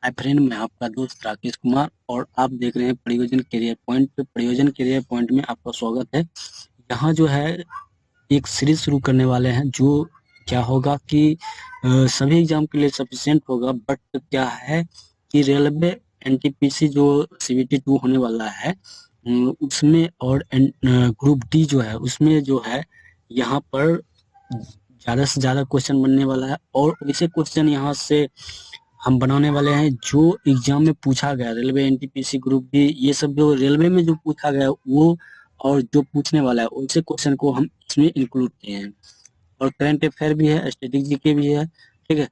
Hi friend, मैं आपका दोस्त राकेश कुमार और आप देख रहे हैं परियोजन करियर पॉइंट। परियोजन करियर पॉइंट में आपका स्वागत है। यहाँ जो है एक सीरीज शुरू करने वाले हैं जो क्या होगा कि सभी एग्जाम के लिए सफिशिएंट होगा, बट क्या है कि रेलवे एनटीपीसी जो सीबीटी 2 होने वाला है उसमें और ग्रुप डी जो है उसमें जो है यहाँ पर ज्यादा से ज्यादा क्वेश्चन बनने वाला है और वैसे क्वेश्चन यहाँ से हम बनाने वाले हैं जो एग्जाम में पूछा गया। रेलवे एनटीपीसी ग्रुप डी ये सब जो रेलवे में जो पूछा गया वो और जो पूछने वाला है उनसे क्वेश्चन को हम इसमें इंक्लूड किए हैं। और करंट अफेयर भी है, स्टैटिक जीके भी है। ठीक है,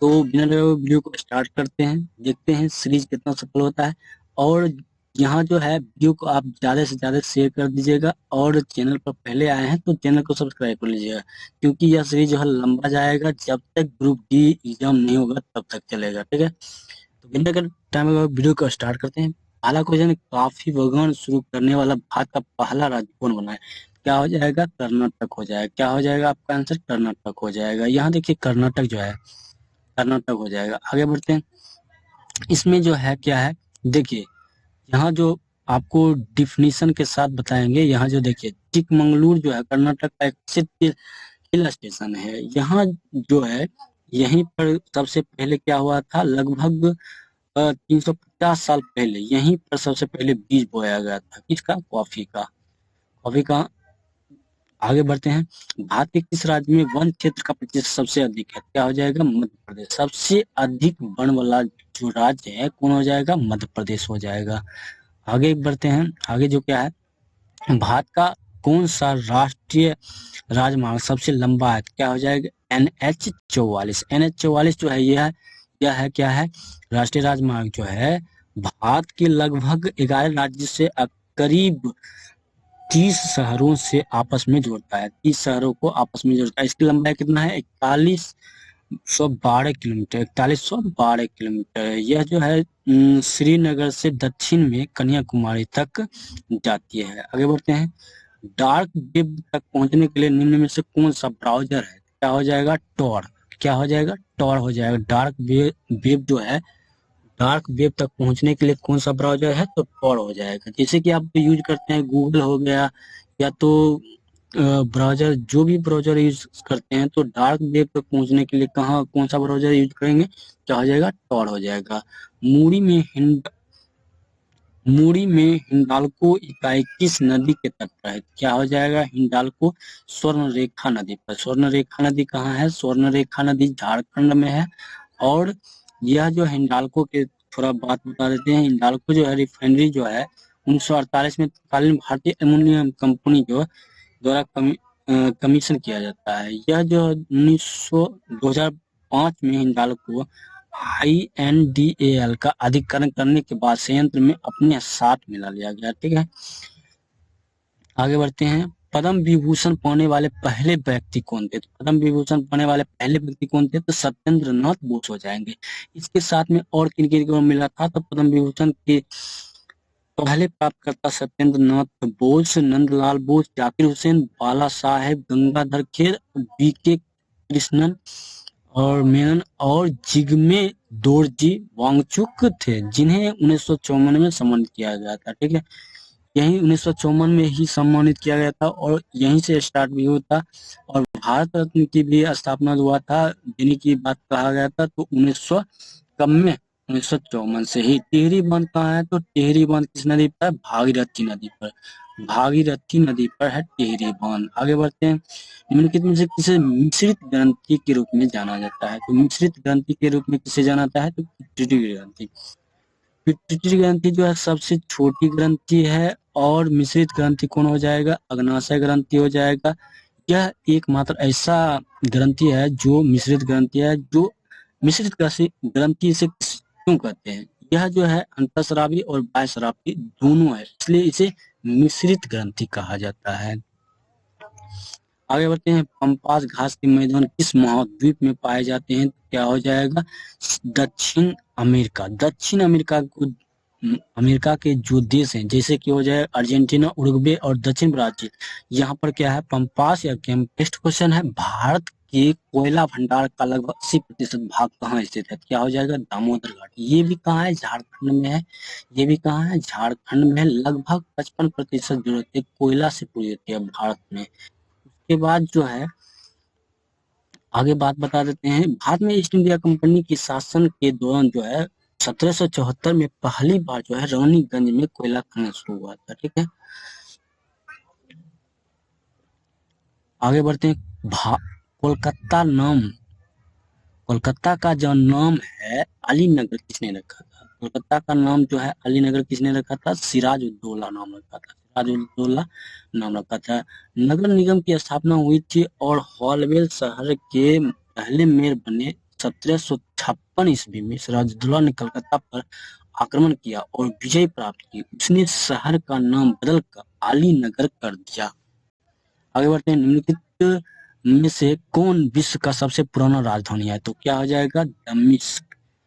तो बिना डरे हुए वीडियो को स्टार्ट करते हैं, देखते हैं सीरीज कितना सफल होता है। और यहाँ जो है वीडियो को आप ज़्यादा से ज़्यादा शेयर कर दीजिएगा और चैनल पर पहले आए हैं तो चैनल को सब्सक्राइब कर लीजिएगा, क्योंकि यह सीरीज जो है लंबा जाएगा। जब तक ग्रुप डी एग्जाम नहीं होगा तब तक चलेगा। ठीक है, तो बिना कर टाइम वीडियो को स्टार्ट करते हैं। पहला क्वेश्चन, काफी बागान शुरू करने वाला भारत का पहला राज्य कौन बना है? क्या हो जाएगा? कर्नाटक हो जाएगा। क्या हो जाएगा आपका आंसर? कर्नाटक हो जाएगा। यहाँ देखिए कर्नाटक जो है कर्नाटक हो जाएगा। आगे बढ़ते हैं। इसमें जो है क्या है, देखिए यहाँ जो आपको डिफिनीशन के साथ बताएंगे। यहाँ जो देखिए चिकमंगलुरु जो है कर्नाटक का एक प्रसिद्ध हिल स्टेशन है। यहाँ जो है यहीं पर सबसे पहले क्या हुआ था, लगभग 350 साल पहले यहीं पर सबसे पहले बीज बोया गया था। किसका? कॉफी का। कॉफी का। आगे बढ़ते हैं। भारत के किस राज्य में वन क्षेत्र का प्रतिशत सबसे अधिक है? क्या हो जाएगा? मध्य प्रदेश। सबसे अधिक वन वाला जो राज्य है कौन हो जाएगा? मध्य प्रदेश हो जाएगा। आगे बढ़ते हैं। आगे जो क्या है, भारत का कौन सा राष्ट्रीय राजमार्ग सबसे लंबा है? क्या हो जाएगा? NH 44। NH 44 जो है यह है क्या है? राष्ट्रीय राजमार्ग जो है भारत के लगभग 11 राज्य से करीब 30 शहरों से आपस में जोड़ता है। 30 शहरों को आपस में जोड़ता है। इसकी लंबाई कितना है? 4112 किलोमीटर। 4112 किलोमीटर है। यह जो है श्रीनगर से दक्षिण में कन्याकुमारी तक जाती है। आगे बढ़ते हैं। डार्क वेब तक पहुंचने के लिए निम्न में से कौन सा ब्राउजर है? क्या हो जाएगा? टॉर। क्या हो जाएगा? टॉर हो जाएगा। वेब जो है डार्क वेब तक पहुंचने के लिए कौन सा ब्राउजर है? तो टॉर हो जाएगा। जैसे कि आप यूज करते हैं गूगल हो गया या तो ब्राउजर, जो भी ब्राउजर यूज करते हैं तो डार्क वेब तक पहुंचने के लिए कहाँ कौन सा ब्राउजर यूज करेंगे? क्या हो जाएगा? टॉर हो जाएगा। मूडी में हिंडाल्को इकाई किस नदी के तट पर है? क्या हो जाएगा? हिंडाल्को स्वर्ण रेखा नदी पर। स्वर्ण रेखा नदी कहाँ है? स्वर्ण रेखा नदी झारखंड में है। और यह जो हिंडाल्को के थोड़ा बात बता देते हैं। हिंडाल्को जो है रिफाइनरी जो है 1948 में तत्कालीन भारतीय एल्युमिनियम कंपनी जो द्वारा कमीशन किया जाता है। यह जो 2005 में हिंडाल्को INDAL का अधिग्रहण करने के बाद संयंत्र में अपने साथ मिला लिया गया। ठीक है, आगे बढ़ते हैं। पद्म विभूषण पाने वाले पहले व्यक्ति कौन थे? तो पद्म विभूषण पाने वाले पहले व्यक्ति कौन थे? तो सत्येंद्र नाथ बोस हो जाएंगे। इसके साथ में और किन किन को मिला था? तो पद्म विभूषण के पहले प्राप्तकर्ता सत्येंद्र नाथ बोस, नंदलाल बोस, जाकिर हुसैन, बाला साहेब गंगाधर खेर, BK कृष्णन और मेनन और जिग्मे डोरजी वांगचुक थे, जिन्हें 1954 में सम्मानित किया गया था। ठीक है, यही 1954 में ही सम्मानित किया गया था और यहीं से स्टार्ट भी हुआ था। और भारत रत्न की भी स्थापना हुआ था, देने की बात कहा गया था तो 1900 कब में? 1954 से ही। टिहरी बांध कहाँ है? तो टिहरी बांध किस नदी पर? भागीरथी नदी पर। भागीरथी नदी पर है टिहरी बांध। आगे बढ़ते हैं। निम्नलिखित में से किसे मिश्रित ग्रंथि के रूप में जाना जाता है? तो मिश्रित ग्रंथि के रूप में किसे जाना जाता है? तो पिट्यूटरी ग्रंथि। पिट्यूटरी ग्रंथि जो है सबसे छोटी ग्रंथि है। और मिश्रित ग्रंथि कौन हो जाएगा? अग्नाशय ग्रंथि हो जाएगा। यह एकमात्र ऐसा ग्रंथि है जो मिश्रित ग्रंथि है। जो मिश्रित ग्रंथि से क्यों कहते हैं? यह जो है अंतःस्रावी और बाह्यस्रावी दोनों है, इसलिए इसे मिश्रित ग्रंथि कहा जाता है। आगे बढ़ते हैं। पंपास घास के मैदान किस महाद्वीप में पाए जाते हैं? क्या हो जाएगा? दक्षिण अमेरिका। दक्षिण अमेरिका को अमेरिका के जो देश हैं जैसे कि हो जाए अर्जेंटीना, उरुग्वे और दक्षिण ब्राजील, यहाँ पर क्या है? पंपास या कैंपेस्ट क्वेश्चन है। भारत के कोयला भंडार का लगभग 80% भाग कहाँ स्थित है? क्या हो जाएगा? दामोदर घाट। ये भी कहाँ है? झारखंड में है। ये भी कहाँ है? झारखंड में। लगभग 55% जरूरत है कोयला से पूरी होती है भारत में। उसके बाद जो है आगे बात बता देते हैं। भारत में ईस्ट इंडिया कंपनी की शासन के दौरान जो है 1774 में पहली बार जो है रानीगंज में कोयला खनन शुरू हुआ था। ठीक है, आगे बढ़ते हैं। कोलकाता का जो नाम है अलीनगर किसने रखा था? कोलकाता का नाम जो है अलीनगर किसने रखा था? सिराजुद्दौला नाम रखा था। सिराजुद्दौला नाम रखा था। नगर निगम की स्थापना हुई थी और हॉलवेल शहर के पहले मेयर बने 1756 ईस्वी में। सिराजुद्दौला ने कलकत्ता पर आक्रमण किया और विजय प्राप्त की। उसने शहर का नाम बदलकर अलीनगर कर दिया। आगे बढ़ते हैं। निम्नलिखित में से कौन विश्व का सबसे पुराना राजधानी है? तो क्या हो जाएगा? दमिश्क।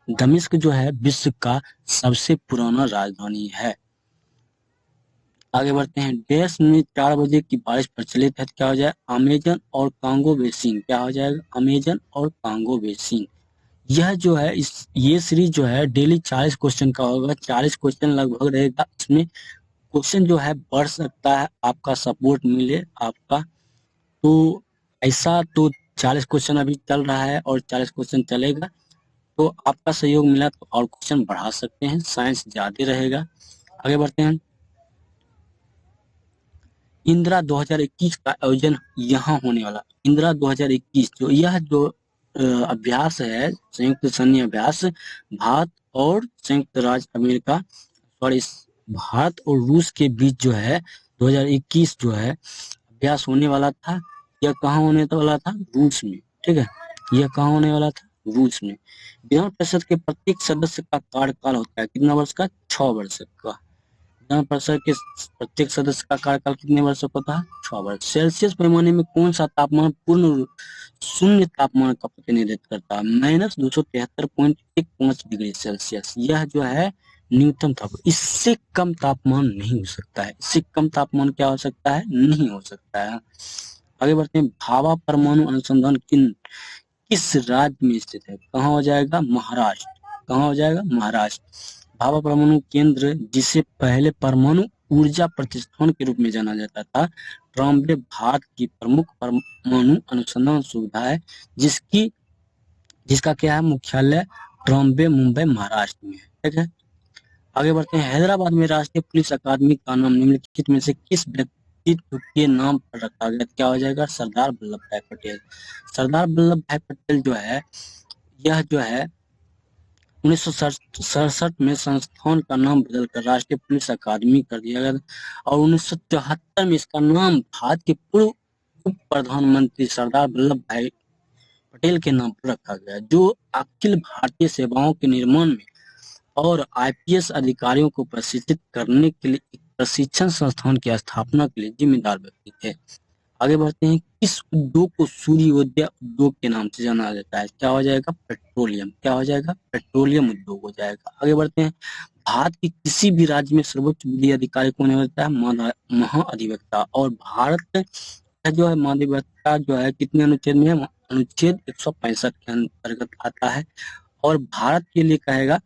दमिश्क जो है विश्व का सबसे पुराना राजधानी है। आगे बढ़ते हैं। देश में 4 बजे की बारिश प्रचलित है। क्या हो जाएगा? अमेजन और कांगो बेसिन। क्या हो जाएगा? अमेजन और कांगो बेसिन। यह जो है ये सीरीज जो है डेली 40 क्वेश्चन का होगा। 40 क्वेश्चन लगभग रहेगा। इसमें क्वेश्चन जो है बढ़ सकता है, आपका सपोर्ट मिले आपका। तो ऐसा तो 40 क्वेश्चन अभी चल रहा है और 40 क्वेश्चन चलेगा, तो आपका सहयोग मिला तो और क्वेश्चन बढ़ा सकते हैं, साइंस ज्यादा रहेगा। आगे बढ़ते हैं। इंदिरा 2021 का आयोजन यहाँ होने वाला। इंदिरा 2021 जो यह जो अभ्यास है, संयुक्त सैन्य अभ्यास भारत और संयुक्त राज्य अमेरिका और इस भारत और रूस के बीच जो है 2021 जो है अभ्यास होने वाला था। यह कहाँ होने वाला था? रूस में। ठीक है, यह कहाँ होने वाला था? रूस में। विधान परिषद के प्रत्येक सदस्य का कार्यकाल होता है कितना वर्ष का? 6 वर्ष का। विधान परिषद के प्रत्येक सदस्य का कार्यकाल कितने वर्ष का होता है? 6 वर्ष। सेल्सियस पैमाने में कौन सा तापमान पूर्ण शून्य तापमान का प्रतिनिधित्व करता है? -273.15 डिग्री सेल्सियस। यह जो है न्यूनतम तापमान, इससे कम तापमान नहीं हो सकता है। इससे कम तापमान क्या हो सकता है? नहीं हो सकता है। आगे बढ़ते हैं। भाभा परमाणु अनुसंधान किस राज्य में स्थित है? कहाँ हो जाएगा? महाराष्ट्र। कहाँ हो जाएगा? महाराष्ट्र। भाभा परमाणु केंद्र, जिसे पहले परमाणु ऊर्जा प्रतिष्ठान के रूप में जाना जाता था, ट्रॉम्बे भारत की प्रमुख परमाणु अनुसंधान सुविधा है, जिसका क्या है? मुख्यालय ट्रॉम्बे, मुंबई, महाराष्ट्र में है। ठीक है, आगे बढ़ते हैं। हैदराबाद में राष्ट्रीय पुलिस अकादमी का नाम निम्नलिखित में से किस व्यक्तित्व के नाम पर रखा गया? क्या हो जाएगा? सरदार वल्लभ भाई पटेल। सरदार वल्लभ भाई पटेल जो है यह जो है 1967 में संस्थान का नाम बदलकर राष्ट्रीय पुलिस अकादमी कर दिया गया और 1974 में इसका नाम भारत के पूर्व उप प्रधानमंत्री सरदार वल्लभ भाई पटेल के नाम पर रखा गया, जो अखिल भारतीय सेवाओं के निर्माण में और आईपीएस अधिकारियों को प्रशिक्षित करने के लिए एक प्रशिक्षण संस्थान की स्थापना के लिए जिम्मेदार व्यक्ति थे। आगे बढ़ते हैं। किस उद्योग को सूर्योदय उद्योग के नाम से जाना जाता है? क्या हो जाएगा? पेट्रोलियम। क्या हो जाएगा? पेट्रोलियम उद्योग हो जाएगा। आगे बढ़ते हैं। भारत के किसी भी राज्य में सर्वोच्च विधि अधिकारी कौन होता है? महाअधिवक्ता। और भारत का जो है महाधिवक्ता जो है कितने अनुच्छेद में है? अनुच्छेद 165 के अंतर्गत आता है। और भारत के लिए कहेगा,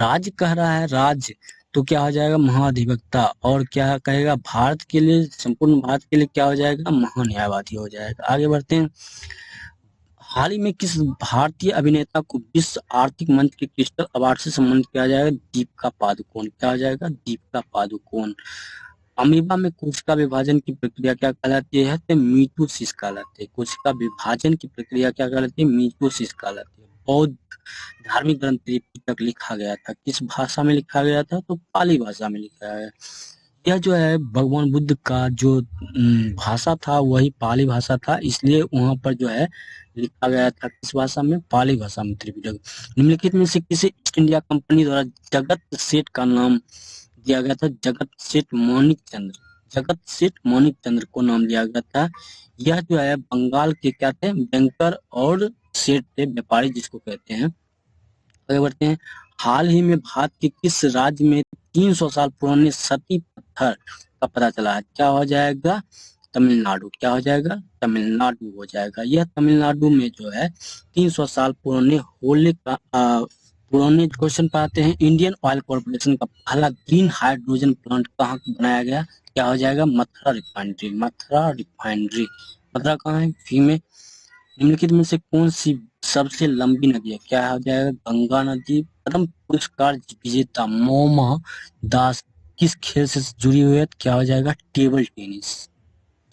राज्य कह रहा है राज्य, तो क्या हो जाएगा? महाधिवक्ता। और क्या कहेगा? भारत के लिए, संपूर्ण भारत के लिए क्या हो जाएगा? महान्यायवादी हो जाएगा। आगे बढ़ते हैं। हाल ही में किस भारतीय अभिनेता को विश्व आर्थिक मंच के क्रिस्टल अवार्ड से सम्मानित किया जाएगा? दीपिका पादुकोण। क्या हो जाएगा? दीपिका पादुकोण। अमीबा में कोशिका विभाजन की प्रक्रिया क्या कहलाती है? तो मीटोसिस कहलाती है। कोशिका विभाजन की प्रक्रिया क्या कहलाती है? मीटोसिस कहलाती है। बौद्ध धार्मिक ग्रंथ त्रिपिटक लिखा गया था, किस भाषा में लिखा गया था? तो पाली भाषा में लिखा गया। यह जो है भगवान बुद्ध का जो भाषा था वही पाली भाषा था, इसलिए वहां पर जो है लिखा गया था किस भाषा में? पाली भाषा में त्रिपिटक। निम्नलिखित में से किसे ईस्ट इंडिया कंपनी द्वारा जगत सेठ का नाम दिया गया था? जगत सेठ मानिक चंद्र। जगत सेठ मानिक चंद्र को नाम दिया गया था। यह जो है बंगाल के क्या थे? बैंकर और सेठ थे, व्यापारी जिसको कहते हैं। आगे बढ़ते हैं। हाल ही में भारत के किस राज्य में 300 साल पुराने सती पत्थर का पता चला है? क्या हो जाएगा? तमिलनाडु। क्या हो जाएगा? तमिलनाडु हो जाएगा। यह तमिलनाडु में जो है 300 साल पुराने पुराने क्वेश्चन पर आते हैं। इंडियन ऑयल कॉर्पोरेशन का पहला ग्रीन हाइड्रोजन प्लांट कहाँ बनाया गया? क्या हो जाएगा? मथुरा रिफाइनरी। मथुरा रिफाइनरी। मथुरा कहाँ है? वी में। निम्नलिखित में से कौन सी सबसे लंबी नदी है? क्या हो जाएगा? गंगा नदी। प्रथम पुरस्कार विजेता मोमा दास किस खेल से जुड़ी हुई है? क्या हो जाएगा? Table tennis.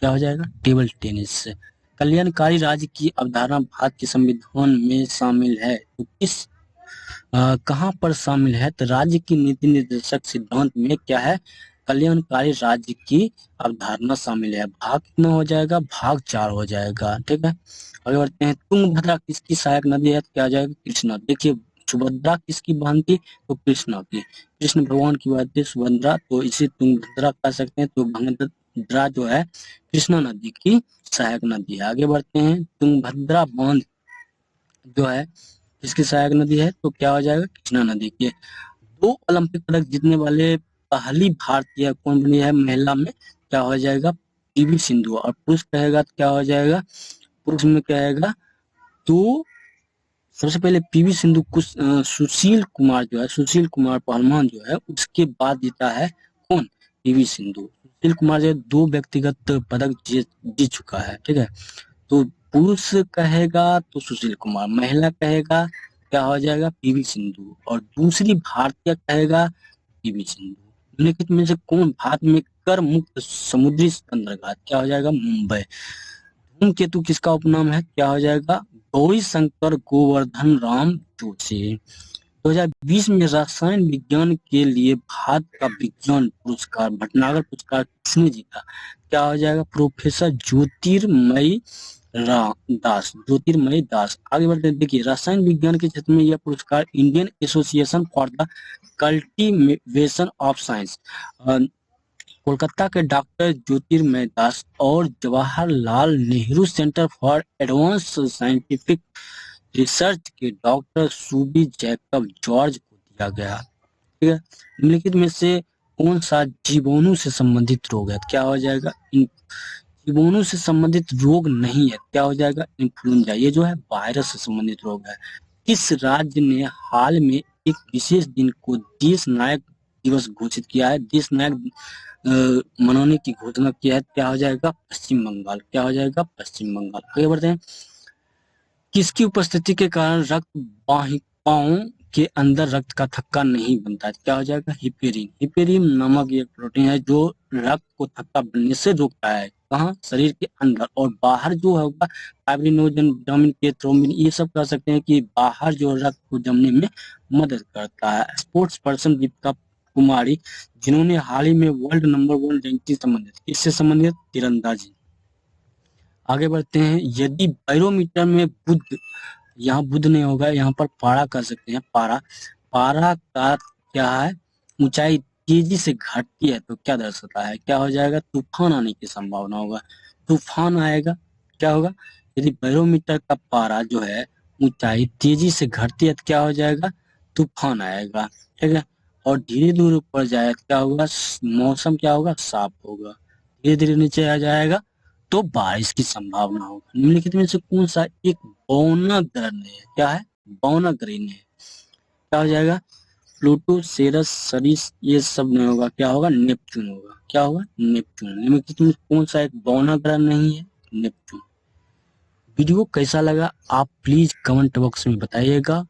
क्या हो जाएगा? टेबल टेनिस से। कल्याणकारी राज्य की अवधारणा भारत के संविधान में शामिल है तो किस कहाँ पर शामिल है? तो राज्य की नीति निर्देशक सिद्धांत में क्या है? कल्याणकारी राज्य की अवधारणा शामिल है। भाग कितना हो जाएगा? भाग 4 हो जाएगा। ठीक है, आगे बढ़ते हैं। तुंगभद्रा किसकी सहायक नदी है? क्या आ जाएगा? कृष्णा। देखिए, सुभद्रा किसकी बहन थी? तो कृष्णा की। कृष्ण भगवान की बात थी सुभद्रा, तो इसे तुंगभद्रा कह सकते हैं। तो तुंगभद्रा जो है कृष्णा नदी की सहायक नदी है। आगे बढ़ते हैं। तुंगभद्रा बांध जो है किसकी सहायक नदी है? तो क्या हो जाएगा? कृष्णा नदी की। 2 ओलंपिक पदक जीतने वाले पहली भारतीय कौन बनी है महिला में? क्या हो जाएगा? पीवी सिंधु। और पुरुष कहेगा तो क्या हो जाएगा? पुरुष में कहेगा तो सबसे पहले पीवी सिंधु कुछ सुशील कुमार जो है, सुशील कुमार पहलवान जो है, उसके बाद जीता है कौन? पीवी सिंधु। सुशील कुमार जो है 2 व्यक्तिगत पदक जीत चुका है। ठीक है, तो पुरुष कहेगा तो सुशील कुमार, महिला कहेगा क्या हो जाएगा? पीवी सिंधु, और दूसरी भारतीय कहेगा पीवी सिंधु। निम्नलिखित में से कौन भारत में कर मुक्त समुद्री बंदरगाह? क्या हो जाएगा? मुंबई। धूमकेतु किसका उपनाम है? क्या हो जाएगा? गौरी शंकर गोवर्धन राम जोशी। 2020 में रसायन विज्ञान के लिए भारत का विज्ञान पुरस्कार भटनागर पुरस्कार किसने जीता? क्या हो जाएगा? प्रोफेसर ज्योतिर्मयी दास। ज्योतिर्मयी दास। आगे बढ़ते हैं। देखिए, रसायन विज्ञान के क्षेत्र में यह पुरस्कार Indian association for the cultivation of science Kolkata के डॉक्टर ज्योतिर्मय दास और Jawaharlal Nehru centre for advance scientific research के डॉक्टर सूबी जैकब जॉर्ज को दिया गया। ठीक है, निम्नलिखित में से कौन सा जीवाणु से संबंधित रोग है? क्या हो जाएगा? जीवाणु से संबंधित रोग नहीं है। क्या हो जाएगा? इन्फ्लुएंजा। ये जो है वायरस से संबंधित रोग है। किस राज्य ने हाल में एक विशेष दिन को देश नायक दिवस घोषित किया है? देश नायक मनाने की घोषणा किया है? क्या हो जाएगा? पश्चिम बंगाल। क्या हो जाएगा? पश्चिम बंगाल। आगे बढ़ते हैं। किसकी उपस्थिति के कारण रक्त वाहिकाओं के अंदर रक्त का थक्का नहीं बनता है? क्या हो जाएगा? हिपेरिन। हिपेरिन नामक एक प्रोटीन है जो रक्त को थक्का बनने से रोकता है। कहाँ? शरीर के अंदर। और बाहर जो होगा फाइब्रिनोजन, विटामिन के, थ्रोम्बिन, ये सब कह सकते हैं कि बाहर जो रक्त को जमने में मदद करता है। स्पोर्ट्स पर्सन दीपिका कुमारी जिन्होंने हाल ही में वर्ल्ड नंबर 1 रैंकिंग संबंधित, इससे संबंधित तीरंदाजी। आगे बढ़ते हैं। यदि बैरोमीटर में बुध, यहाँ बुध नहीं होगा, यहाँ पर पारा कर सकते हैं। पारा, पारा का क्या है? ऊंचाई तेजी से घटती है तो क्या दर्शाता है? क्या हो जाएगा? तूफान आने की संभावना होगा। तूफान आएगा। क्या होगा? यदि बैरोमीटर का पारा जो है ऊंचाई तेजी से घटती है तो क्या हो जाएगा? तूफान आएगा। ठीक है, और धीरे धीरे ऊपर जाए क्या होगा? मौसम क्या होगा? साफ होगा। धीरे धीरे नीचे आ जाएगा तो बारिश की संभावना होगी। निम्नलिखित में से कौन सा एक बौना ग्रह है? क्या है? बौना ग्रह है। क्या हो जाएगा? प्लूटो, सेरस, सरिस, ये सब नहीं होगा। क्या होगा? नेपच्यून होगा। क्या होगा? नेपच्यून। निम्नलिखित में कौन सा एक बौना ग्रह नहीं है? नेपच्यून। वीडियो कैसा लगा आप प्लीज कमेंट बॉक्स में बताइएगा।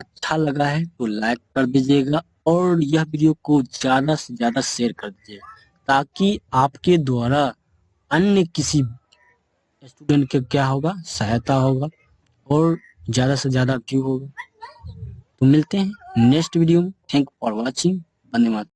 अच्छा लगा है तो लाइक कर दीजिएगा और यह वीडियो को ज्यादा से ज्यादा शेयर कर दीजिएगा ताकि आपके द्वारा अन्य किसी स्टूडेंट के क्या होगा? सहायता होगा और ज्यादा से ज्यादा व्यू होगा। तो मिलते हैं नेक्स्ट वीडियो में। Thank for watching. धन्यवाद।